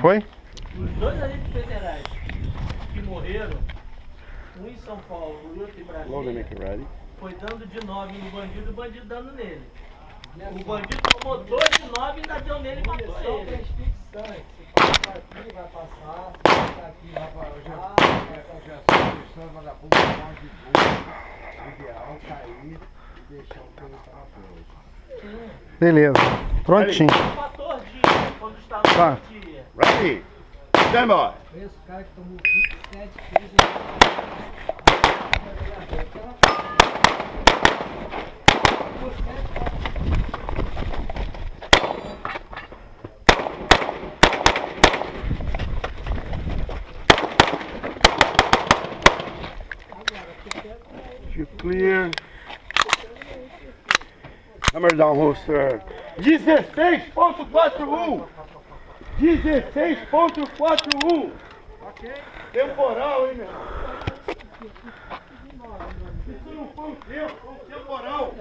Foi? Os dois agentes federais que morreram, um em São Paulo e outro em Brasília, foi dando de 9 no bandido e o bandido dando nele. O bandido tomou 2 de 9 e ainda deu nele e matou ele. Você passa aqui, vai passar, você passa aqui, vai passar, já sabe, vai dar pouco de boa, o ideal cair e deixar o pelo para frente. Beleza. Prontinho. Matou dia, quando estava Tá. no dia. Ready? Stand by. Esse cara que tomou 27 quilos. You clear. Hammer down holster. 16.41. 16.41. Temporal, hein, meu? Isso não foi um tempo, foi um temporal.